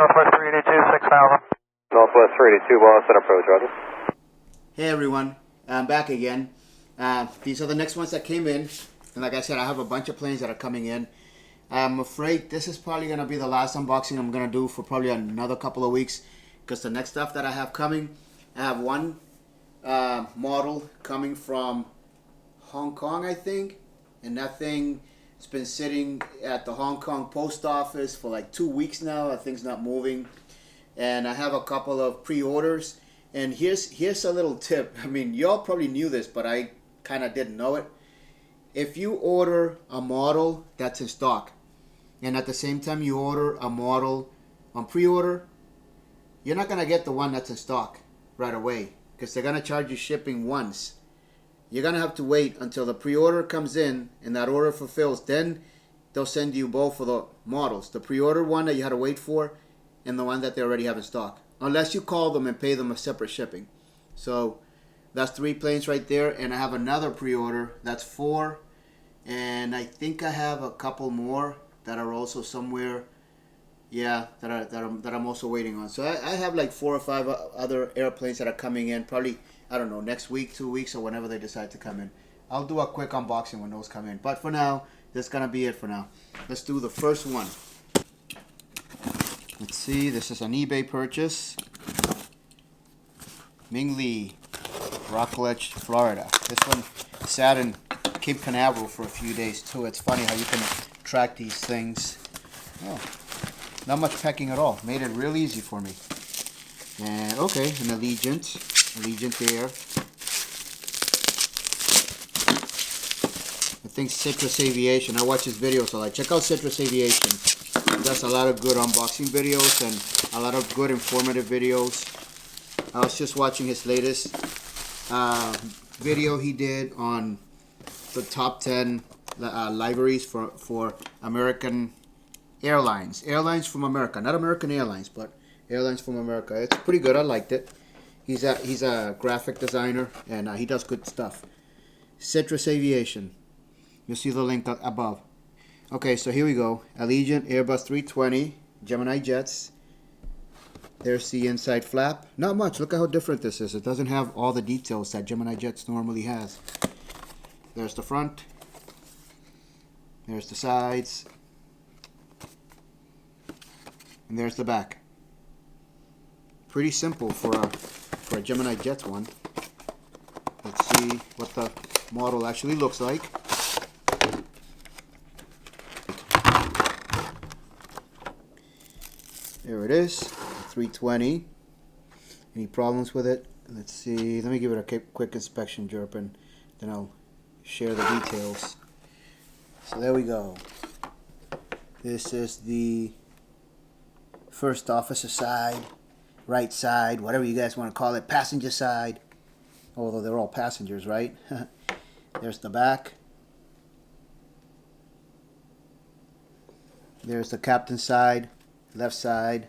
Northwest 382, 6000. Northwest 382, Boston approach, Roger. Hey everyone, I'm back again. These are the next ones that came in, and like I said, I have a bunch of planes that are coming in. I'm afraid this is probably going to be the last unboxing I'm going to do for probably another couple of weeks, because the next stuff that I have coming, I have one model coming from Hong Kong, I think, and that thing has been sitting at the Hong Kong post office for like 2 weeks now. That thing's not moving, and I have a couple of pre-orders. And here's a little tip. I mean, y'all probably knew this, but I kind of didn't know it. If you order a model that's in stock, and at the same time you order a model on pre-order, you're not going to get the one that's in stock right away, because they're going to charge you shipping once. You're going to have to wait until the pre-order comes in and that order fulfills. Then they'll send you both of the models, the pre-order one that you had to wait for and the one that they already have in stock, unless you call them and pay them a separate shipping. So that's 3 planes right there, and I have another pre-order. That's 4, and I think I have a couple more that are also somewhere. Yeah, that I'm also waiting on. So I have like 4 or 5 other airplanes that are coming in. Probably, I don't know, next week, 2 weeks, or whenever they decide to come in. I'll do a quick unboxing when those come in. But for now, that's gonna be it for now. Let's do the first one. Let's see. This is an eBay purchase. Ming Lee, Rockledge, Florida. This one sat in Cape Canaveral for a few days too. It's funny how you can track these things. Oh, not much packing at all. Made it real easy for me. And okay, an Allegiant Air. I think Citrus Aviation. I watch his videos, so like check out Citrus Aviation. He does a lot of good unboxing videos and a lot of good informative videos. I was just watching his latest video he did on the top 10 liveries for American Airlines. Airlines from America. Not American Airlines, but Airlines from America. It's pretty good. I liked it. He's a graphic designer, and he does good stuff. Citrus Aviation. You'll see the link above. Okay, so here we go. Allegiant Airbus 320 Gemini jets. There's the inside flap. Not much. Look at how different this is. It doesn't have all the details that Gemini jets normally has. There's the front. There's the sides. And there's the back. Pretty simple for a Gemini Jets one. Let's see what the model actually looks like. There it is, 320. Any problems with it? Let's see. Let me give it a quick inspection, Jeperp, and then I'll share the details. So there we go. This is the first officer side, right side, whatever you guys want to call it, passenger side. Although they're all passengers, right? There's the back. There's the captain's side, left side.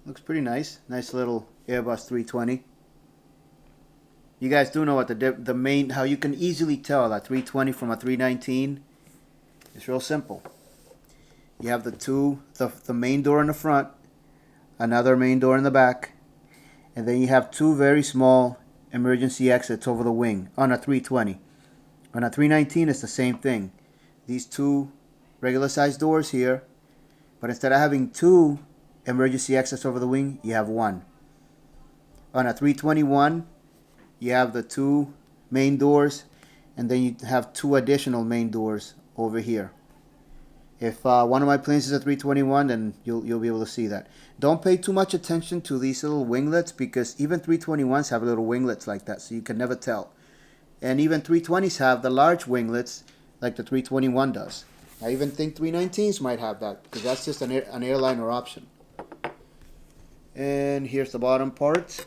Looks pretty nice. Nice little Airbus 320. You guys do know what the main, how you can easily tell a 320 from a 319. It's real simple. You have the main door in the front, another main door in the back, and then you have 2 very small emergency exits over the wing on a 320. On a 319, it's the same thing. These 2 regular size doors here, but instead of having 2 emergency exits over the wing, you have 1. On a 321, you have the 2 main doors, and then you have 2 additional main doors over here. If one of my planes is a 321, then you'll be able to see that. Don't pay too much attention to these little winglets, because even 321s have little winglets like that, so you can never tell. And even 320s have the large winglets like the 321 does. I even think 319s might have that, because that's just an airliner option. And here's the bottom part.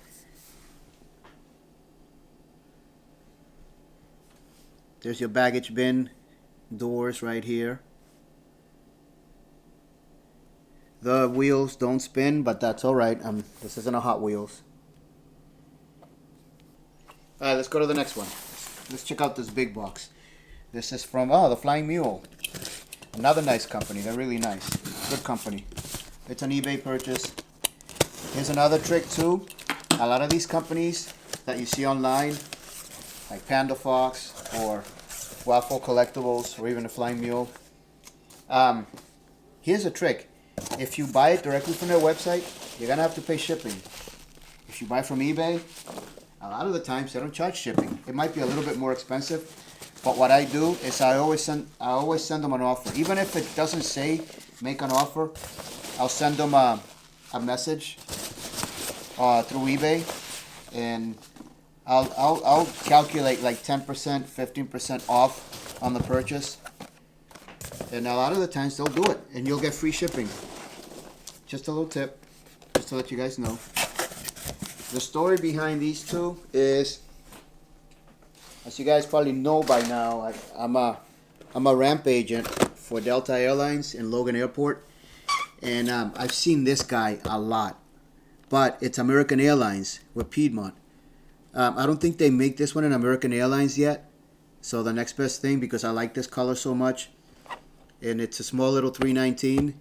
There's your baggage bin doors right here. The wheels don't spin, but that's alright. This isn't a Hot Wheels. Alright, let's go to the next one. Let's check out this big box. This is from, the Flying Mule. Another nice company. They're really nice. Good company. It's an eBay purchase. Here's another trick too. A lot of these companies that you see online, like Panda Fox or Waffle Collectibles or even the Flying Mule. Here's a trick. If you buy it directly from their website, you're going to have to pay shipping. If you buy from eBay, a lot of the times they don't charge shipping. It might be a little bit more expensive, but what I do is I always send them an offer. Even if it doesn't say make an offer, I'll send them a message through eBay, and I'll calculate like 10%, 15% off on the purchase. And a lot of the times they'll do it, and you'll get free shipping. Just a little tip, just to let you guys know. The story behind these two is, as you guys probably know by now, I'm a ramp agent for Delta Airlines in Logan Airport, and I've seen this guy a lot. But it's American Airlines with Piedmont. I don't think they make this one in American Airlines yet. So the next best thing, because I like this color so much, and it's a small little 319.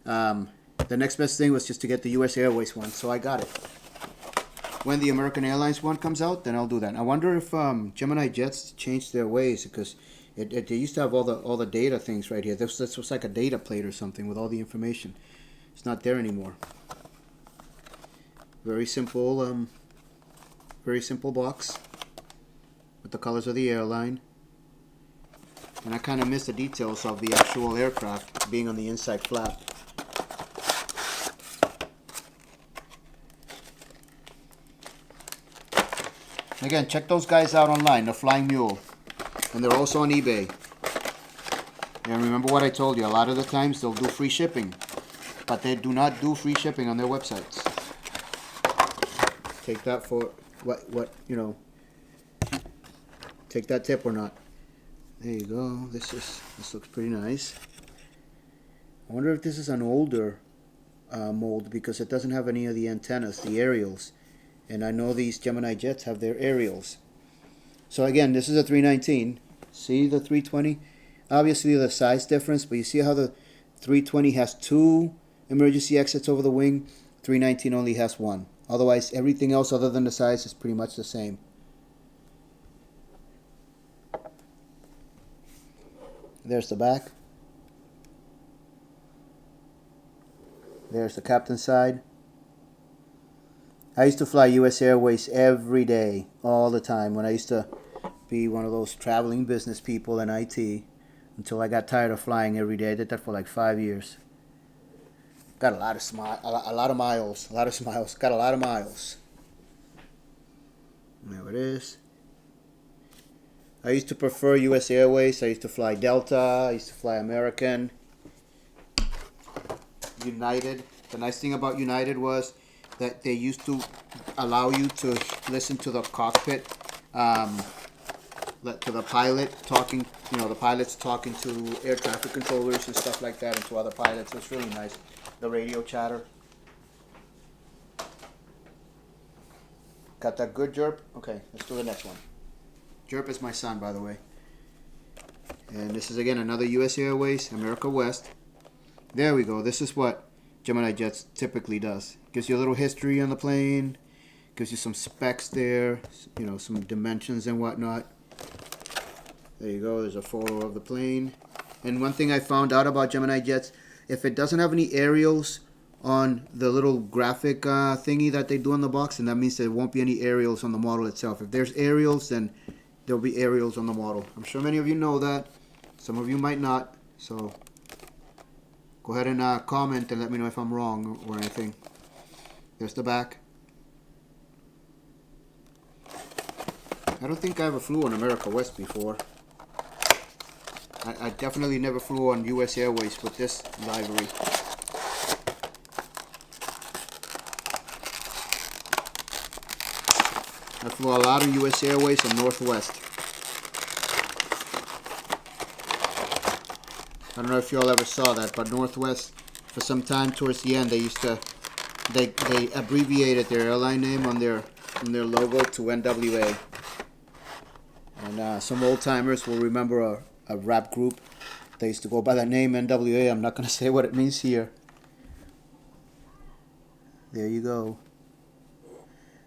The next best thing was just to get the US Airways one, so I got it. When the American Airlines one comes out, then I'll do that. I wonder if Gemini Jets changed their ways, because they used to have all the data things right here. This was like a data plate or something with all the information. It's not there anymore. Very simple box with the colors of the airline. And I kind of missed the details of the actual aircraft being on the inside flap. Again, check those guys out online, the Flying Mule. And they're also on eBay. And remember what I told you, a lot of the times they'll do free shipping. But they do not do free shipping on their websites. Take that for what you know. Take that tip or not. There you go. This looks pretty nice. I wonder if this is an older mold, because it doesn't have any of the antennas, the aerials. And I know these Gemini Jets have their aerials. So again, this is a 319. See the 320? Obviously the size difference, but you see how the 320 has 2 emergency exits over the wing? 319 only has 1. Otherwise, everything else other than the size is pretty much the same. There's the back. There's the captain's side. I used to fly US Airways every day, all the time, when I used to be one of those traveling business people in IT, until I got tired of flying every day. I did that for like 5 years. Got a lot of miles. Got a lot of miles. There it is. I used to prefer US Airways. I used to fly Delta. I used to fly American. United. The nice thing about United was that they used to allow you to listen to the cockpit, to the pilot talking, the pilots talking to air traffic controllers and stuff like that, and to other pilots. It's really nice. The radio chatter. Got that good Jeperp? Okay, let's do the next one. Jeperp is my son, by the way. And this is again another US Airways, America West. There we go. This is what Gemini Jets typically does. Gives you a little history on the plane. Gives you some specs there. Some dimensions and whatnot. There you go. There's a photo of the plane. And one thing I found out about Gemini Jets, if it doesn't have any aerials on the little graphic thingy that they do on the box, and that means there won't be any aerials on the model itself. If there's aerials, then there'll be aerials on the model. I'm sure many of you know that. Some of you might not. So go ahead and comment and let me know if I'm wrong or anything. There's the back. I don't think I ever flew on America West before. I definitely never flew on US Airways with this livery. I flew a lot on US Airways and Northwest. I don't know if you all ever saw that, but Northwest, for some time towards the end, they abbreviated their airline name on their logo to NWA. And some old timers will remember a rap group They used to go by that name, NWA. I'm not going to say what it means here. There you go.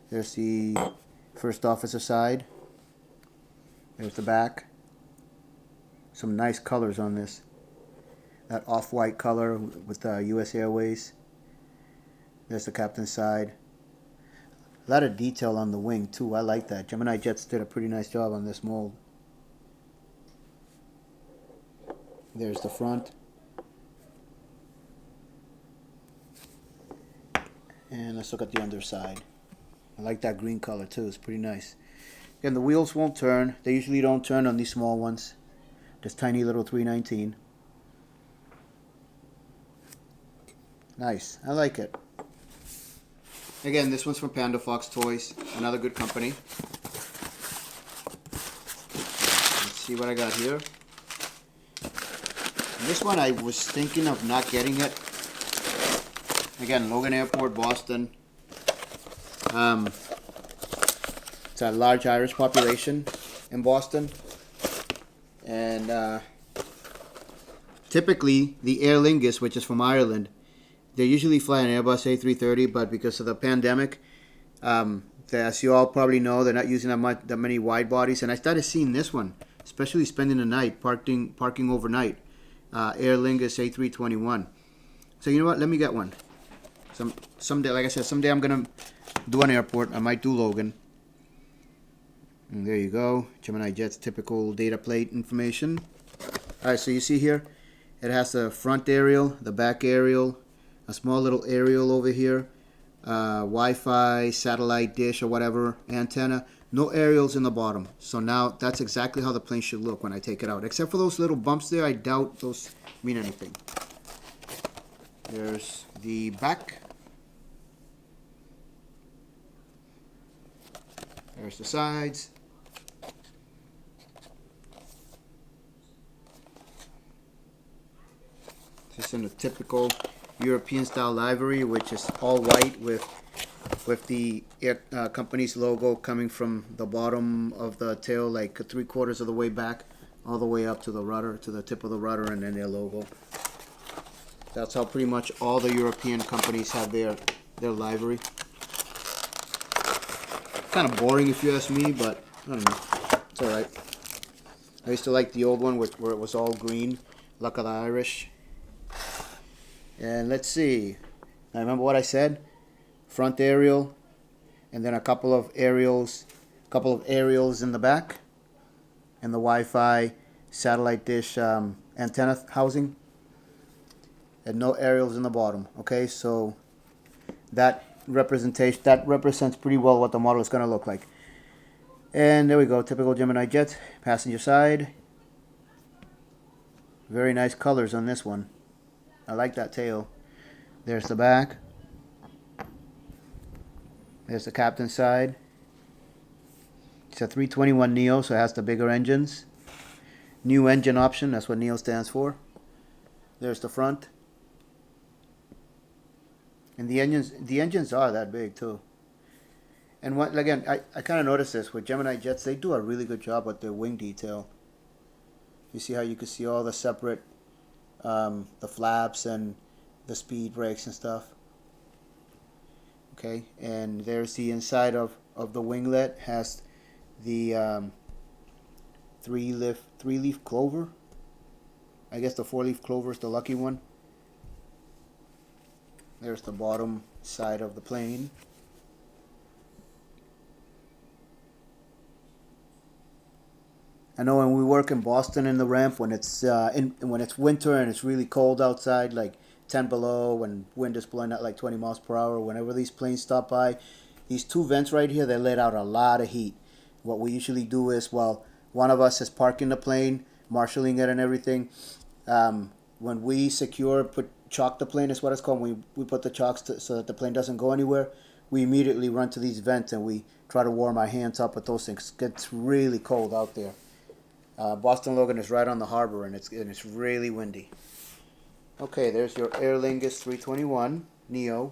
There's the first officer side. There's the back. Some nice colors on this. That off-white color with US Airways. There's the captain's side. A lot of detail on the wing too. I like that. Gemini Jets did a pretty nice job on this mold. There's the front. And let's look at the underside. I like that green color too. It's pretty nice. Again, the wheels won't turn. They usually don't turn on these small ones. This tiny little 319. Nice. I like it. Again, this one's from Panda Fox Toys. Another good company. Let's see what I got here. This one I was thinking of not getting it. Again, Logan Airport, Boston. It's a large Irish population in Boston. And typically, the Aer Lingus, which is from Ireland, they usually fly an Airbus A330, but because of the pandemic, as you all probably know, they're not using that many wide bodies. And I started seeing this one, especially spending the night, parking overnight. Aer Lingus A321. So you know what? Let me get one. Someday, like I said, someday I'm gonna do an airport. I might do Logan. And there you go. Gemini Jets typical data plate information. All right, so you see here, it has the front aerial, the back aerial, a small little aerial over here, Wi-Fi, satellite dish or whatever, antenna. No aerials in the bottom. So now that's exactly how the plane should look when I take it out. Except for those little bumps there, I doubt those mean anything. There's the back. There's the sides. Just in a typical European style livery, which is all white with the company's logo coming from the bottom of the tail, like 3/4 of the way back, all the way up to the rudder, to the tip of the rudder, and then their logo. That's how pretty much all the European companies have their livery. Kind of boring if you ask me, but I don't know. It's alright. I used to like the old one where it was all green, Luck of the Irish. And let's see. I remember what I said. Front aerial, and then a couple of aerials in the back, and the Wi-Fi satellite dish antenna housing, and no aerials in the bottom. Okay, so that represents pretty well what the model is going to look like. And there we go, typical Gemini Jet, passenger side. Very nice colors on this one. I like that tail. There's the back. There's the captain's side. It's a 321 Neo, so it has the bigger engines. New engine option, that's what Neo stands for. There's the front. And the engines are that big too. And again, I kind of noticed this with Gemini Jets, they do a really good job with their wing detail. You see how you can see all the separate, the flaps and the speed brakes and stuff. Okay, and there's the inside of the winglet, has the three-leaf clover. I guess the 4-leaf clover is the lucky one. There's the bottom side of the plane. I know when we work in Boston in the ramp, when it's winter and it's really cold outside, like 10 below, when wind is blowing at like 20 miles per hour, whenever these planes stop by, these two vents right here, they let out a lot of heat. What we usually do is, while one of us is parking the plane, marshalling it and everything, when we chalk the plane is what it's called. We put the chocks so that the plane doesn't go anywhere. We immediately run to these vents and we try to warm our hands up with those things. It gets really cold out there. Boston Logan is right on the harbor, and it's really windy. Okay, there's your Aer Lingus 321 Neo. All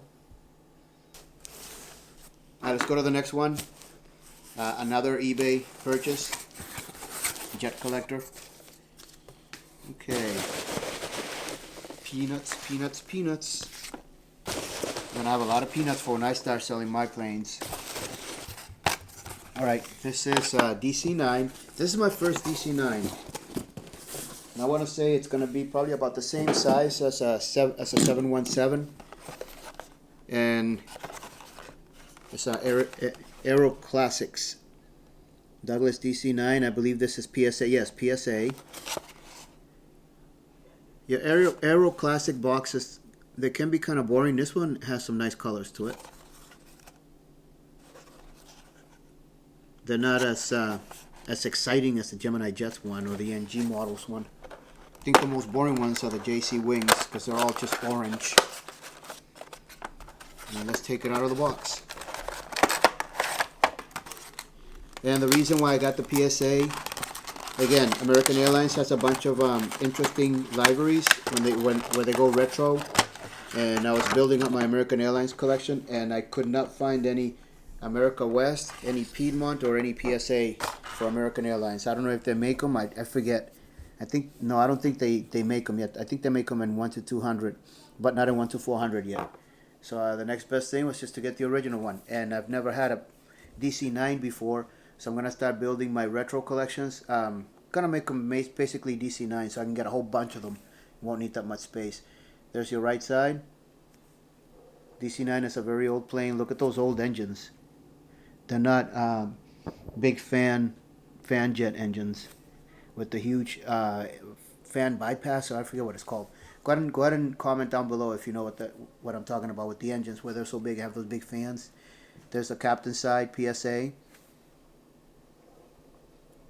right, let's go to the next one. Another eBay purchase. Jet collector. Okay. Peanuts, peanuts, peanuts. I'm gonna have a lot of peanuts for when I start selling my planes. Alright, this is DC-9. This is my first DC-9. And I want to say it's going to be probably about the same size as a 717. And it's Aero Classics. Douglas DC-9. I believe this is PSA. Yes, PSA. Your Aero Classic boxes, they can be kind of boring. This one has some nice colors to it. They're not as exciting as the Gemini Jets one or the NG models one. I think the most boring ones are the JC Wings because they're all just orange. And let's take it out of the box. And the reason why I got the PSA, again, American Airlines has a bunch of interesting liveries where they go retro. And I was building up my American Airlines collection, and I could not find any America West, any Piedmont, or any PSA for American Airlines. I don't know if they make them. I forget. I don't think they make them yet. I think they make them in 1 to 200, but not in 1 to 400 yet. So the next best thing was just to get the original one. And I've never had a DC-9 before, so I'm going to start building my retro collections. Going to make them basically DC-9 so I can get a whole bunch of them. Won't need that much space. There's your right side. DC-9 is a very old plane. Look at those old engines. They're not big fan jet engines with the huge fan bypass, or I forget what it's called. Go ahead and comment down below if you know what I'm talking about with the engines, where they're so big, have those big fans. There's the captain side, PSA.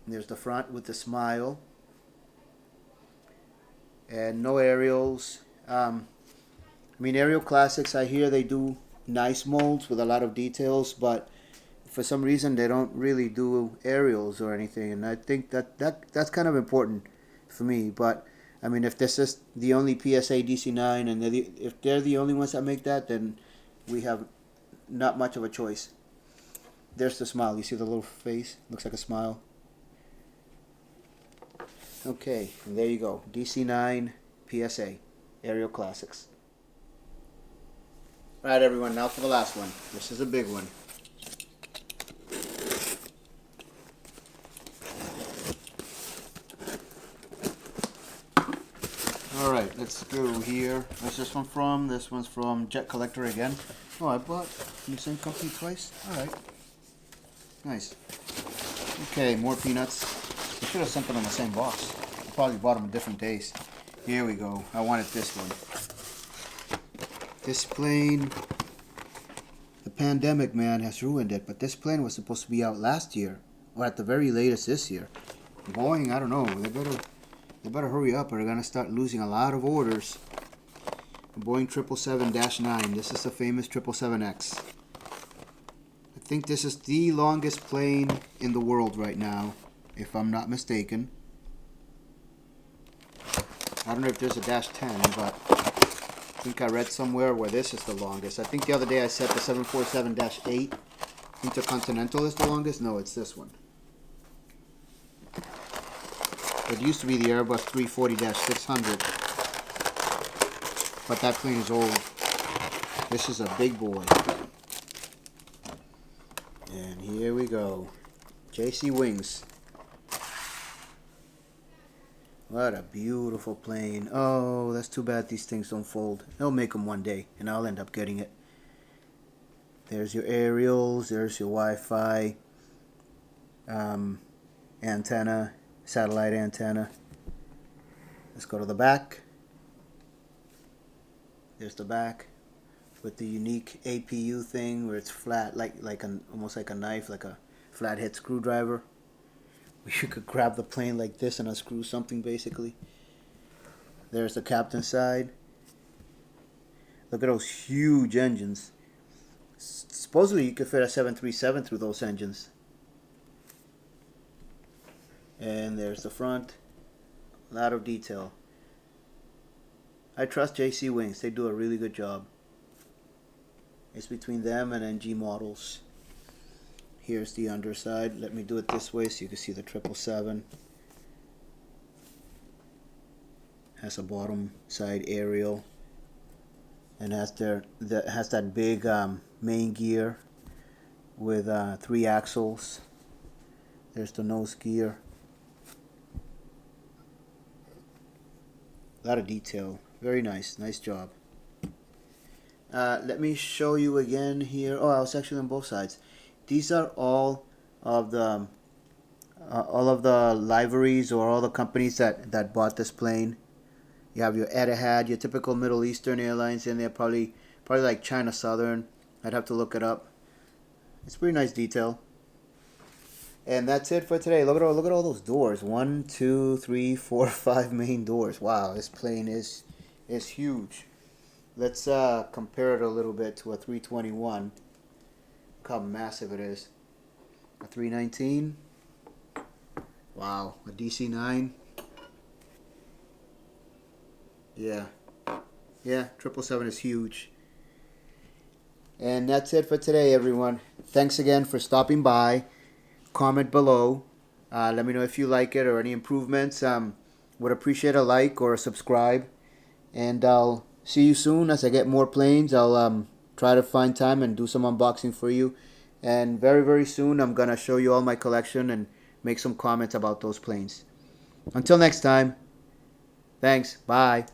There's the front with the smile. And no aerials. I mean, Aerial Classics, I hear they do nice molds with a lot of details, but for some reason they don't really do aerials or anything, and I think that's kind of important for me. But I mean, if this is the only PSA DC-9 and if they're the only ones that make that, then we have not much of a choice. There's the smile. You see the little face? Looks like a smile. Okay, and there you go. DC-9 PSA Aerial Classics. Alright everyone, now for the last one. This is a big one. Alright, let's go here. Where's this one from? This one's from Jet Collector again. Oh, I bought from the same company twice? Alright. Nice. Okay, more peanuts. I should have sent them in the same box. I probably bought them on different days. Here we go. I wanted this one. This plane, the pandemic, man, has ruined it. But this plane was supposed to be out last year, or at the very latest this year. Boeing, I don't know. They better hurry up, or they're gonna start losing a lot of orders. Boeing 777-9. This is the famous 777X. I think this is the longest plane in the world right now, if I'm not mistaken. I don't know if there's a -10, but I think I read somewhere where this is the longest. I think the other day I said the 747-8 Intercontinental is the longest. No, it's this one. It used to be the Airbus 340-600, but that plane is old. This is a big boy. And here we go. JC Wings. What a beautiful plane. Oh, that's too bad these things don't fold. They'll make them one day, and I'll end up getting it. There's your aerials. There's your Wi-Fi antenna, satellite antenna. Let's go to the back. There's the back with the unique APU thing where it's flat, almost like a knife, like a flathead screwdriver. You could grab the plane like this and unscrew something, basically. There's the captain side. Look at those huge engines. Supposedly you could fit a 737 through those engines. And there's the front. A lot of detail. I trust JC Wings. They do a really good job. It's between them and NG models. Here's the underside. Let me do it this way so you can see the 777. has a bottom side aerial, and has that big main gear with 3 axles. There's the nose gear. A lot of detail. Very nice. Nice job. Let me show you again here. Oh, I was actually on both sides. These are all of the liveries, or all the companies that bought this plane. You have your Etihad, your typical Middle Eastern airlines in there, probably like China Southern. I'd have to look it up. It's pretty nice detail. And that's it for today. Look at all those doors. 1, 2, 3, 4, 5 main doors. Wow, this plane is huge. Let's compare it a little bit to a 321. Look how massive it is. A 319. Wow, a DC-9. Yeah, 777 is huge. And that's it for today, everyone. Thanks again for stopping by. Comment below. Let me know if you like it or any improvements. Would appreciate a like or a subscribe. And I'll see you soon as I get more planes. I'll try to find time and do some unboxing for you. And very, very soon I'm going to show you all my collection and make some comments about those planes. Until next time. Thanks. Bye.